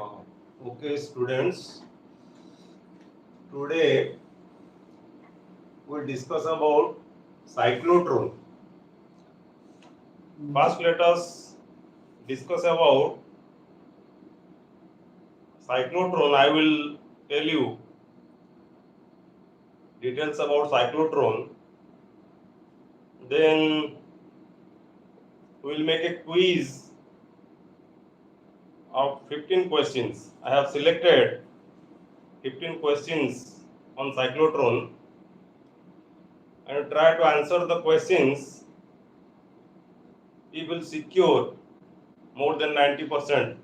Okay, students, today we'll discuss about cyclotron. First, let us discuss about cyclotron. I will tell you details about cyclotron. Then we'll make a quiz of 15 questions. I have selected 15 questions on cyclotron and try to answer the questions. You will secure more than 90%.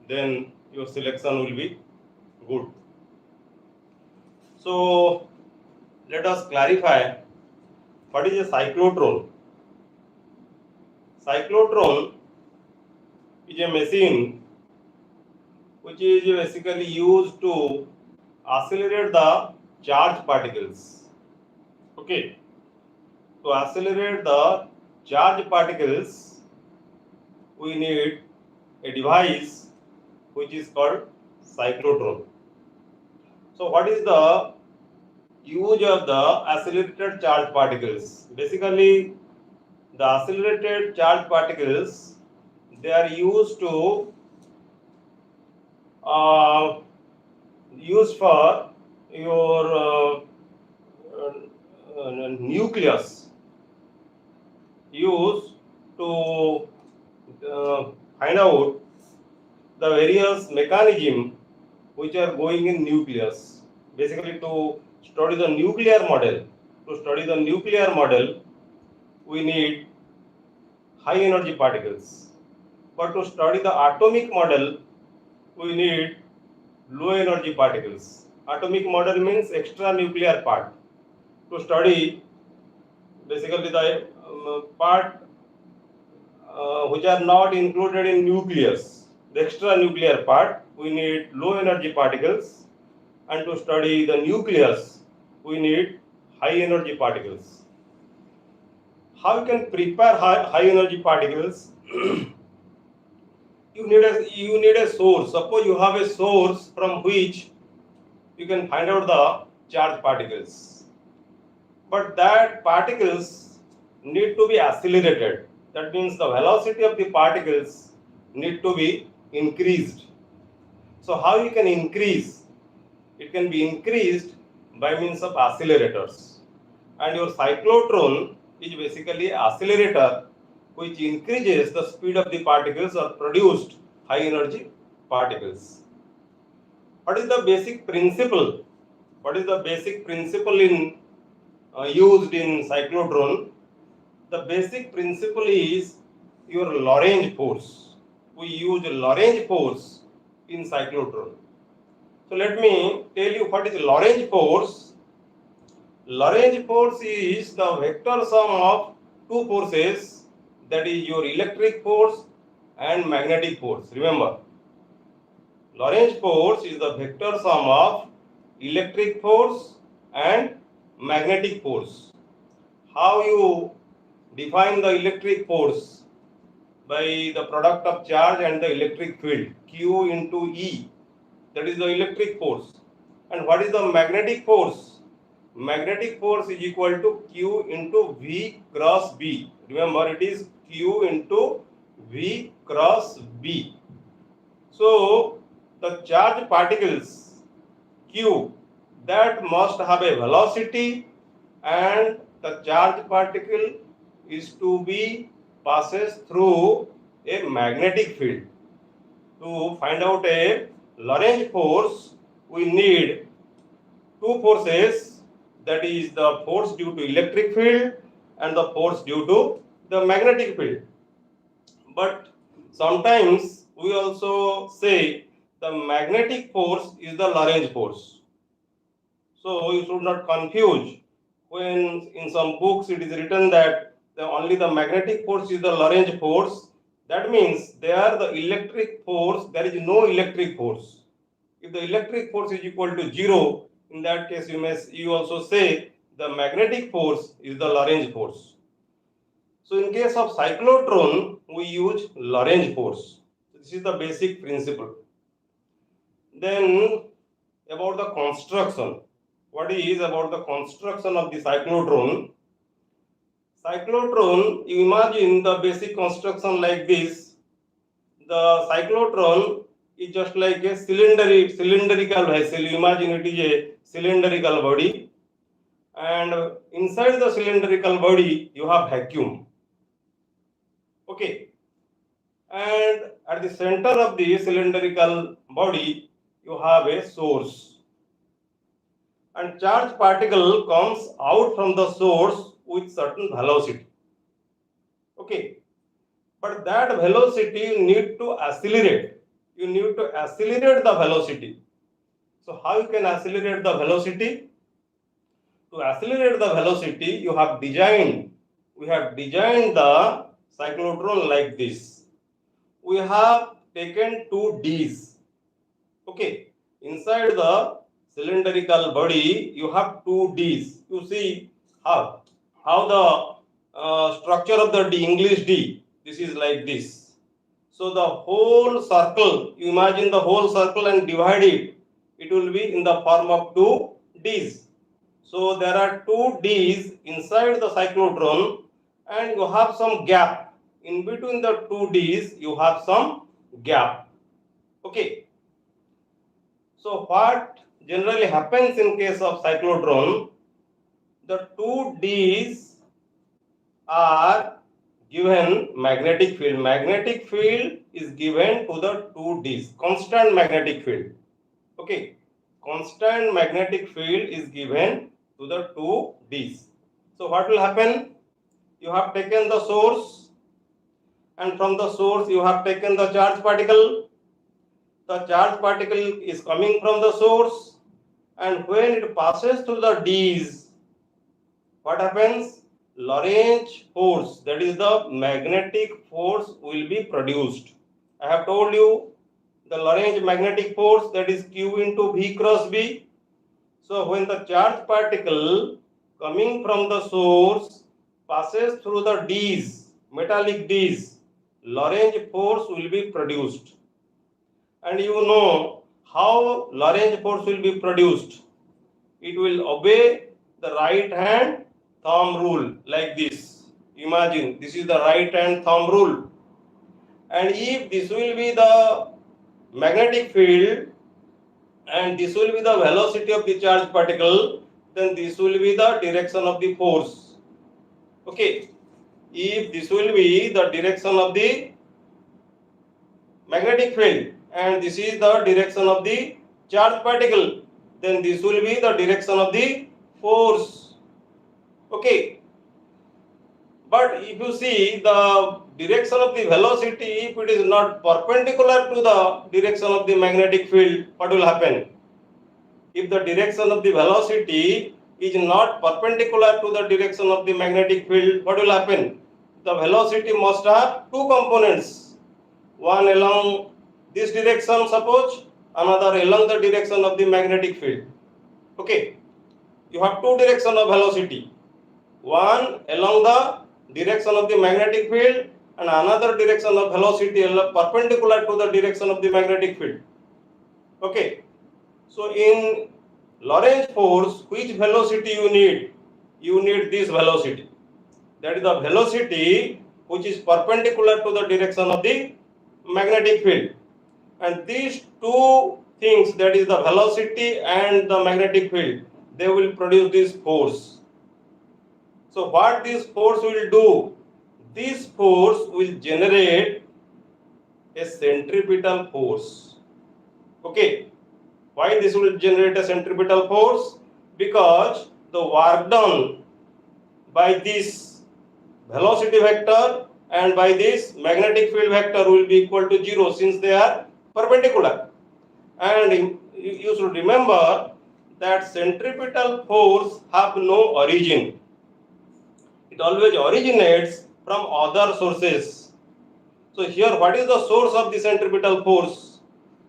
Then your selection will be good. So let us clarify what is a cyclotron. Cyclotron is a machine which is basically used to accelerate the charged particles. Okay, to accelerate the charged particles, we need a device which is called cyclotron. So what is the use of the accelerated charged particles? Basically, the accelerated charged particles, they are used to use for your nucleus, used to find out the various mechanism which are going in nucleus. Basically, to study the nuclear model. To study the nuclear model, we need high energy particles. But to study the atomic model, we need low energy particles. Atomic model means extra nuclear part. To study basically the part which are not included in nucleus, the extra nuclear part, we need low energy particles, and to study the nucleus, we need high energy particles. How you can prepare high energy particles? you need a source. Suppose you have a source from which you can find out the charged particles, but that particles need to be accelerated. That means the velocity of the particles need to be increased. So how you can increase? It can be increased by means of accelerators. And your cyclotron is basically accelerator which increases the speed of the particles or produced high energy particles. What is the basic principle? What is the basic principle in used in cyclotron? The basic principle is your Lorentz force. We use Lorentz force in cyclotron. So let me tell you what is Lorentz force. Lorentz force is the vector sum of two forces, that is your electric force and magnetic force. Remember, Lorentz force is the vector sum of electric force and magnetic force. How you define the electric force? By the product of charge and the electric field, Q into E, that is the electric force. And what is the magnetic force? Magnetic force is equal to Q into V cross B. Remember, it is Q into V cross B. So the charged particles Q, that must have a velocity, and the charged particle is to be passes through a magnetic field. To find out a Lorentz force, we need two forces, that is the force due to electric field and the force due to the magnetic field. But sometimes we also say the magnetic force is the Lorentz force. So you should not confuse. When in some books it is written that only the magnetic force is the Lorentz force, that means there the electric force, there is no electric force. If the electric force is equal to 0, in that case you also say the magnetic force is the Lorentz force. So in case of cyclotron, we use Lorentz force. This is the basic principle. Then about the construction. What is about the construction of the cyclotron? Cyclotron, you imagine the basic construction like this. The cyclotron is just like a cylindrical vessel. You imagine it is a cylindrical body, and inside the cylindrical body you have vacuum. Okay, and at the center of the cylindrical body you have a source, and charge particle comes out from the source with certain velocity. Okay, but that velocity you need to accelerate. You need to accelerate the velocity. So how you can accelerate the velocity? To accelerate the velocity, we have designed the cyclotron like this. We have taken two D's. Okay, inside the cylindrical body, you have two D's. You see how the structure of the D, English D. This is like this. So the whole circle, you imagine the whole circle and divide it. It will be in the form of two D's. So there are two D's inside the cyclotron, and you have some gap. In between the two D's, you have some gap. Okay. So what generally happens in case of cyclotron, the two D's are given magnetic field. Magnetic field is given to the two D's, constant magnetic field. Okay, constant magnetic field is given to the two D's. So what will happen? You have taken the source, and from the source you have taken the charge particle. The charge particle is coming from the source, and when it passes through the D's, what happens? Lorentz force, that is the magnetic force, will be produced. I have told you the Lorentz magnetic force, that is Q into V cross B. So when the charge particle coming from the source passes through the D's, metallic D's, Lorentz force will be produced. And you know how Lorentz force will be produced. It will obey the right hand thumb rule like this. Imagine this is the right hand thumb rule. And if this will be the magnetic field and this will be the velocity of the charge particle, then this will be the direction of the force. Okay, if this will be the direction of the magnetic field and this is the direction of the charge particle, then this will be the direction of the force. Okay, but if you see the direction of the velocity, if it is not perpendicular to the direction of the magnetic field, what will happen? If the direction of the velocity is not perpendicular to the direction of the magnetic field, what will happen? The velocity must have two components. One along this direction, suppose, another along the direction of the magnetic field. Okay, you have two directions of velocity. One along the direction of the magnetic field and another direction of velocity perpendicular to the direction of the magnetic field. Okay, so in Lorentz force, which velocity you need? You need this velocity. That is the velocity which is perpendicular to the direction of the magnetic field. And these two things, that is the velocity and the magnetic field, they will produce this force. So what this force will do? This force will generate a centripetal force. Okay, why this will generate a centripetal force? Because the work done by this velocity vector and by this magnetic field vector will be equal to 0 since they are perpendicular. And you should remember that centripetal force have no origin. It always originates from other sources. So here, what is the source of the centripetal force?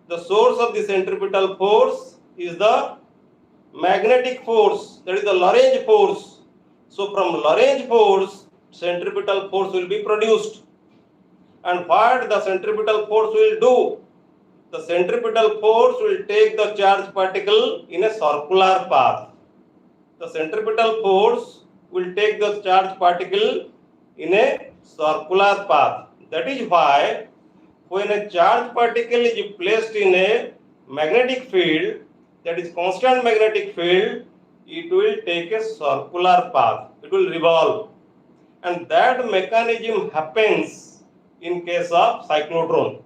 The source of the centripetal force is the magnetic force, that is the Lorentz force. So from Lorentz force, centripetal force will be produced. And what the centripetal force will do? the centripetal force will take the charged particle in a circular path. The centripetal force will take the charged particle in a circular path. That is why when a charged particle is placed in a magnetic field, that is constant magnetic field, it will take a circular path. It will revolve. And that mechanism happens in case of cyclotron.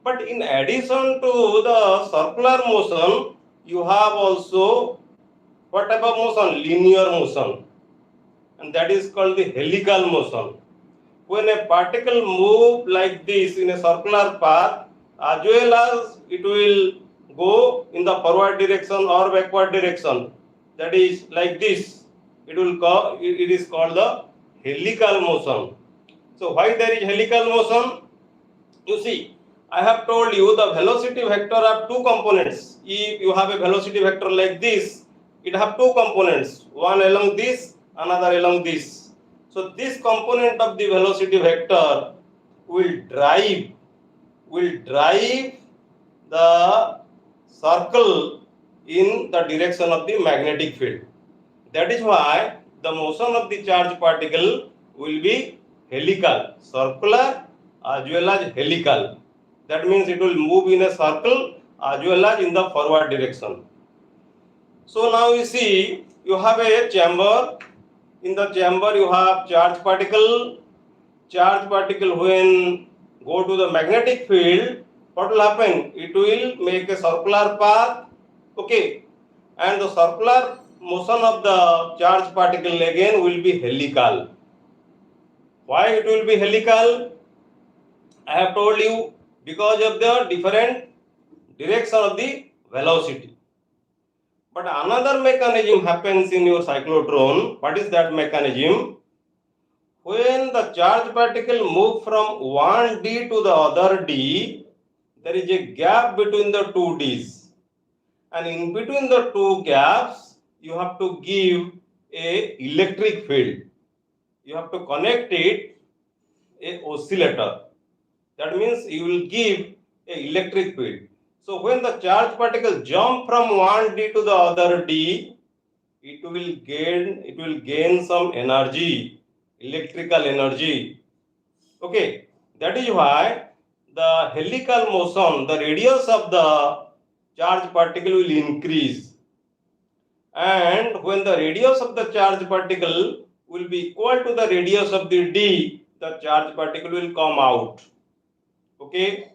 But in addition to the circular motion, you have also what type of motion? Linear motion. And that is called the helical motion. When a particle moves like this in a circular path, as well as it will go in the forward direction or backward direction, that is like this, it is called the helical motion. So why there is helical motion? You see, I have told you the velocity vector have two components. If you have a velocity vector like this, it have two components, one along this, another along this. So this component of the velocity vector will drive the circle in the direction of the magnetic field. That is why the motion of the charged particle will be helical, circular as well as helical. That means it will move in a circle as well as in the forward direction. So now you see, you have a chamber. In the chamber you have charged particle. Charged particle when go to the magnetic field, what will happen? It will make a circular path. Okay. And the circular motion of the charged particle again will be helical. Why it will be helical? I have told you, because of the different direction of the velocity. But another mechanism happens in your cyclotron. What is that mechanism? When the charged particle move from one D to the other D, there is a gap between the two Ds. And in between the two gaps, you have to give a electric field. You have to connect it a oscillator. That means you will give a electric field. So when the charged particle jump from one D to the other D, it will gain some energy, electrical energy. Okay, that is why the helical motion, the radius of the charged particle will increase. And when the radius of the charged particle will be equal to the radius of the D, the charged particle will come out. Okay,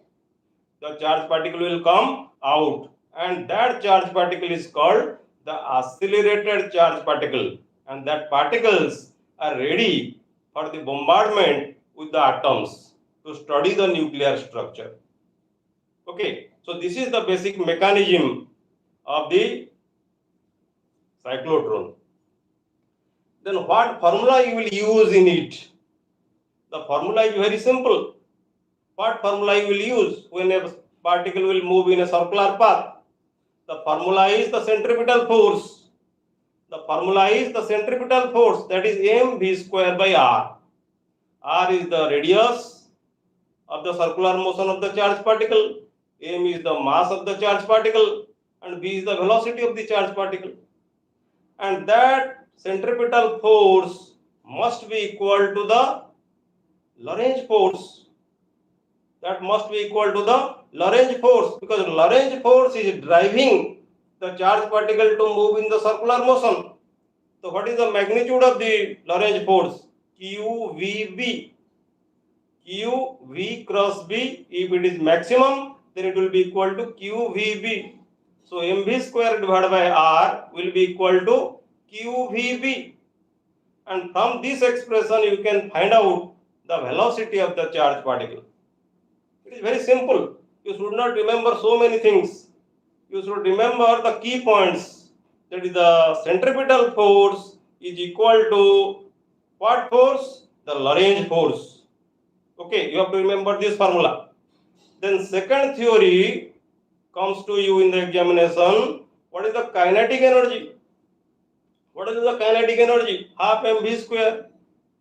the charged particle will come out, and that charged particle is called the accelerated charged particle, and that particles are ready for the bombardment with the atoms to study the nuclear structure. Okay, so this is the basic mechanism of the cyclotron. Then what formula you will use in it? The formula is very simple. What formula you will use when a particle will move in a circular path? The formula is the centripetal force. The formula is the centripetal force, that is mv square by r. R is the radius of the circular motion of the charged particle. M is the mass of the charged particle, and v is the velocity of the charged particle. And that centripetal force must be equal to the Lorentz force. That must be equal to the Lorentz force, because Lorentz force is driving the charged particle to move in the circular motion. So what is the magnitude of the Lorentz force? QVB. QV cross B, if it is maximum, then it will be equal to QVB. So mv square divided by r will be equal to QVB. And from this expression you can find out the velocity of the charged particle. It is very simple. You should not remember so many things. You should remember the key points. That is, the centripetal force is equal to what force? The Lorentz force. Okay, you have to remember this formula. Then second theory comes to you in the examination. What is the kinetic energy? What is the kinetic energy? Half mv square.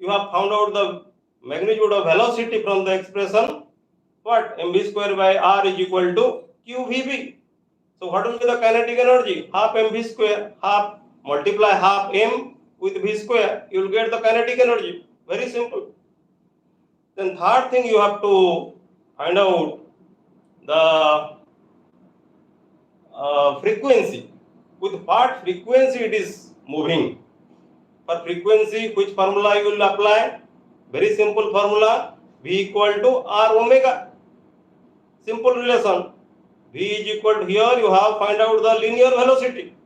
You have found out the magnitude of velocity from the expression. what? mv square by r is equal to qvb. So what will be the kinetic energy? Half mv square, half multiply half m with v square, you will get the kinetic energy. Very simple. Then third thing, you have to find out the frequency. With what frequency it is moving. For frequency, which formula you will apply? Very simple formula, v equal to r omega. Simple relation. V is equal to, here you have find out the linear velocity.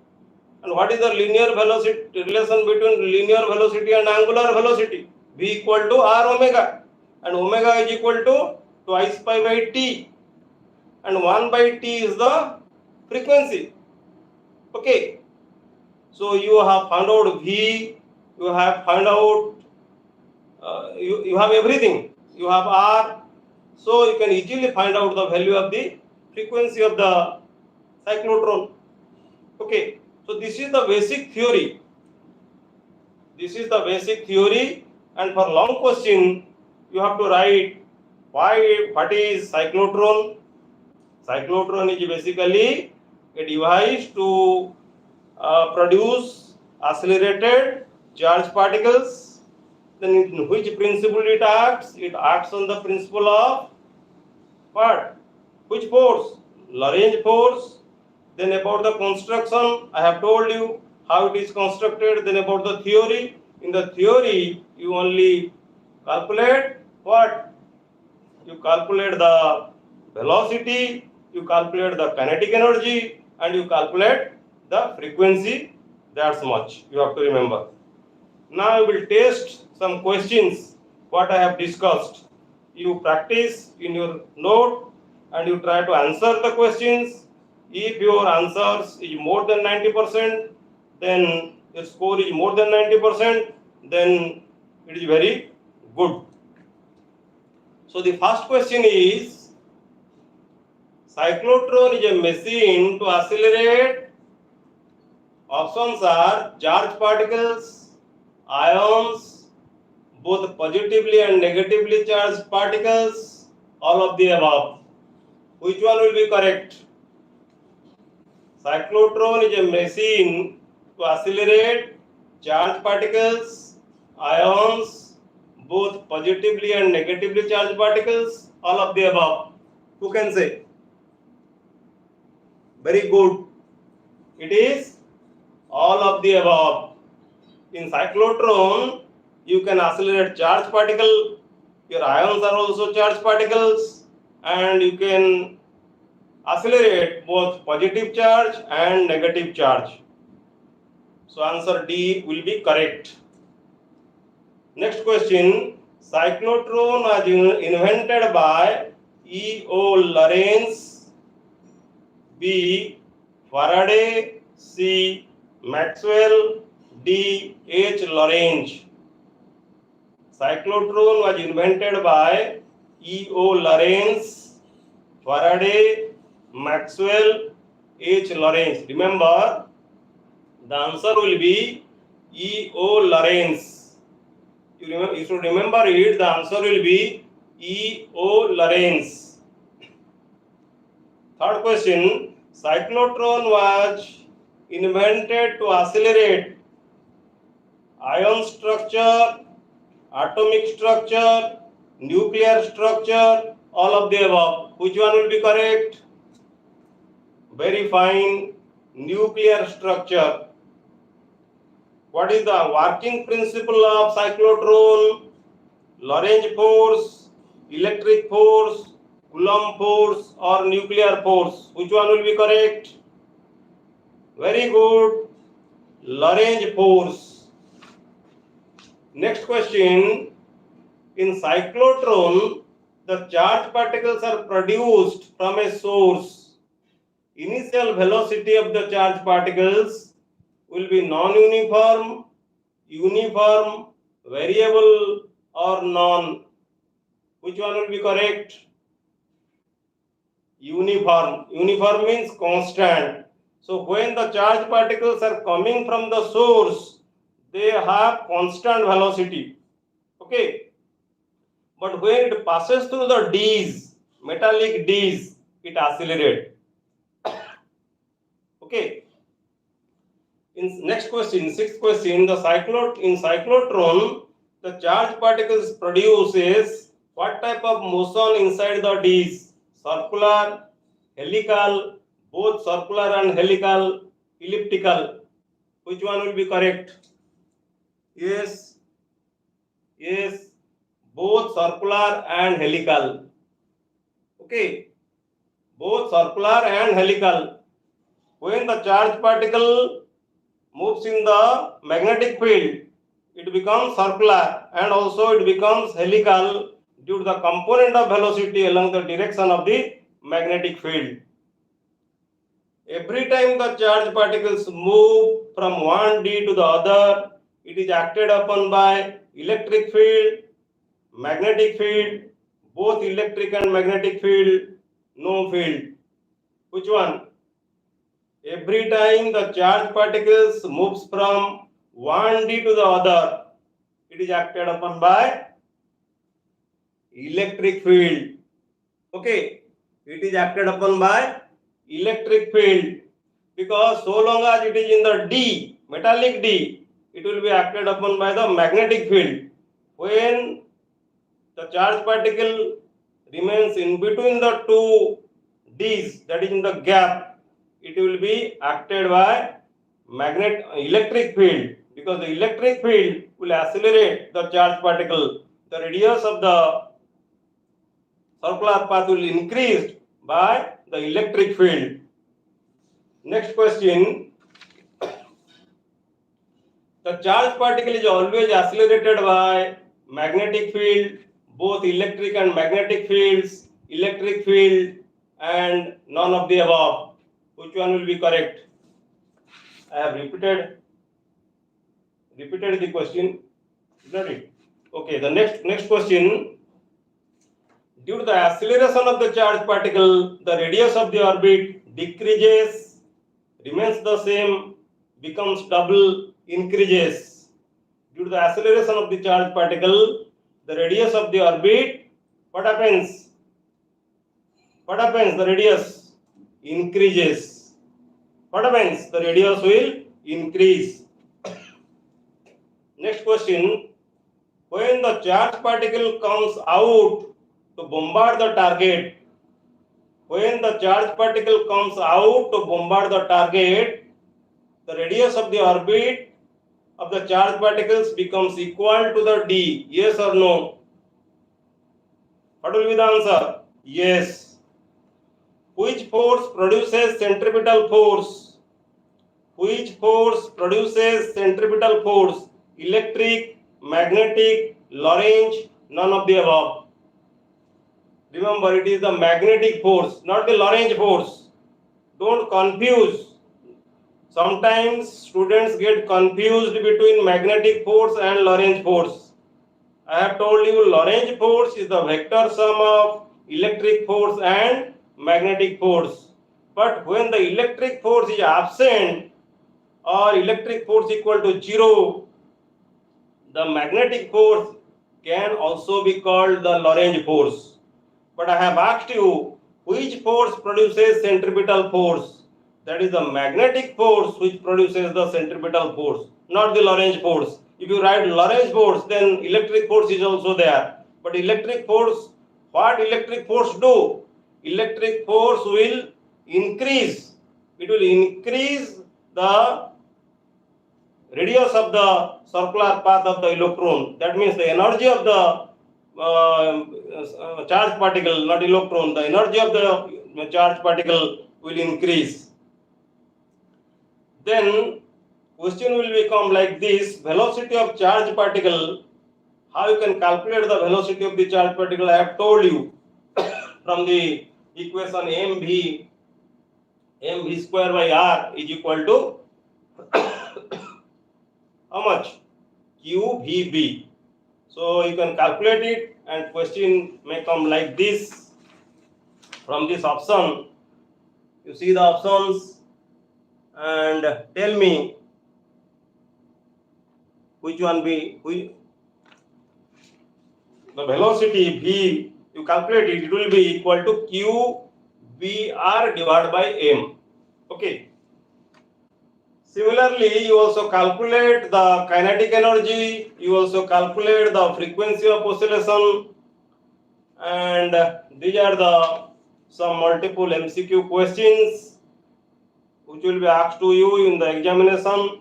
And what is the linear velocity relation between linear velocity and angular velocity? V equal to r omega. And omega is equal to twice pi by t. And 1 by t is the frequency. Okay. So you have found out V, you have found out, you have everything. You have R. So you can easily find out the value of the frequency of the cyclotron. Okay. So this is the basic theory. This is the basic theory, and for long question, you have to write what is cyclotron. Cyclotron is basically a device to produce accelerated charged particles. Then in which principle it acts? It acts on the principle of what? Which force? Lorentz force. Then about the construction, I have told you how it is constructed. Then about the theory. In the theory, you only calculate what? You calculate the velocity, you calculate the kinetic energy, and you calculate the frequency. That's much you have to remember. Now I will test some questions what I have discussed. You practice in your note and you try to answer the questions. If your answers is more than 90%, then your score is more than 90%, then it is very good. So the first question is, cyclotron is a machine to accelerate. Options are charged particles, ions, both positively and negatively charged particles, all of the above. Which one will be correct? Cyclotron is a machine to accelerate charged particles, ions, both positively and negatively charged particles, all of the above. Who can say? Very good. It is all of the above. In cyclotron, you can accelerate charged particle. Your ions are also charged particles, and you can accelerate both positive charge and negative charge. So answer D will be correct. Next question. Cyclotron was invented by E.O. Lorentz, B. Faraday, C. Maxwell, D. H. Lorentz. Cyclotron was invented by E.O. Lorentz, Faraday, Maxwell, H. Lorentz. Remember, the answer will be E.O. Lorentz. You should remember it. The answer will be E.O. Lorentz. Third question. Cyclotron was invented to accelerate ion structure, atomic structure, nuclear structure, all of the above. Which one will be correct? Very fine. Nuclear structure. What is the working principle of cyclotron? Lorentz force, electric force, Coulomb force, or nuclear force? Which one will be correct? Very good. Lorentz force. Next question. In cyclotron, the charged particles are produced from a source. Initial velocity of the charged particles will be non-uniform, uniform, variable, or non. Which one will be correct? Uniform. Uniform means constant. So when the charged particles are coming from the source, they have constant velocity. Okay. But when it passes through the D's, metallic D's, it accelerates. Okay. In next question, sixth question, in cyclotron, the charged particles produces what type of motion inside the D's? Circular, helical, both circular and helical, elliptical. Which one will be correct? Yes, yes, both circular and helical. Okay, both circular and helical. When the charged particle moves in the magnetic field, it becomes circular and also it becomes helical due to the component of velocity along the direction of the magnetic field. Every time the charged particles move from one D to the other, it is acted upon by electric field, magnetic field, both electric and magnetic field, no field. Which one? Every time the charged particles moves from one D to the other, it is acted upon by electric field. Okay, it is acted upon by electric field, because so long as it is in the D, metallic D, it will be acted upon by the magnetic field. When the charged particle remains in between the two D's, that is in the gap, it will be acted by electric field, because the electric field will accelerate the charged particle. The radius of the circular path will increase by the electric field. Next question. The charged particle is always accelerated by magnetic field, both electric and magnetic fields, electric field, and none of the above. Which one will be correct? I have repeated the question. Got it? Okay, the next question. Due to the acceleration of the charged particle, the radius of the orbit decreases, remains the same, becomes double, increases. Due to the acceleration of the charged particle, the radius of the orbit, what happens? What happens? The radius increases. What happens? The radius will increase. Next question. When the charged particle comes out to bombard the target, when the charged particle comes out to bombard the target, the radius of the orbit of the charged particles becomes equal to the D. Yes or no? What will be the answer? Yes. Which force produces centripetal force? Which force produces centripetal force? Electric, magnetic, Lorentz, none of the above. Remember, it is the magnetic force, not the Lorentz force. Don't confuse. Sometimes students get confused between magnetic force and Lorentz force. I have told you Lorentz force is the vector sum of electric force and magnetic force. But when the electric force is absent or electric force equal to 0, the magnetic force can also be called the Lorentz force. But I have asked you which force produces centripetal force. That is the magnetic force which produces the centripetal force, not the Lorentz force. If you write Lorentz force, then electric force is also there. But electric force, what electric force do? Electric force will increase. It will increase the radius of the circular path of the electron. That means the energy of the charged particle, not electron, the energy of the charged particle will increase. Then question will become like this: velocity of charged particle. How you can calculate the velocity of the charged particle? I have told you from the equation mv square by r is equal to how much? QVB. So you can calculate it, and question may come like this from this option. You see the options and tell me which one be the velocity v you calculate it, it will be equal to Q VR divided by M. Okay. Similarly, you also calculate the kinetic energy, you also calculate the frequency of oscillation, and these are the some multiple MCQ questions which will be asked to you in the examination.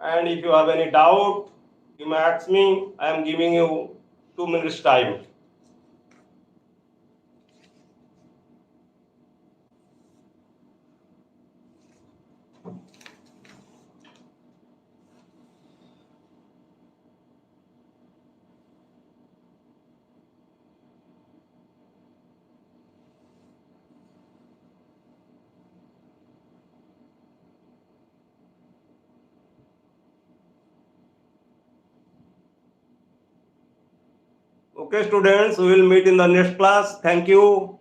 And if you have any doubt, you may ask me. I am giving you 2 minutes time. Okay, students, we will meet in the next class. Thank you.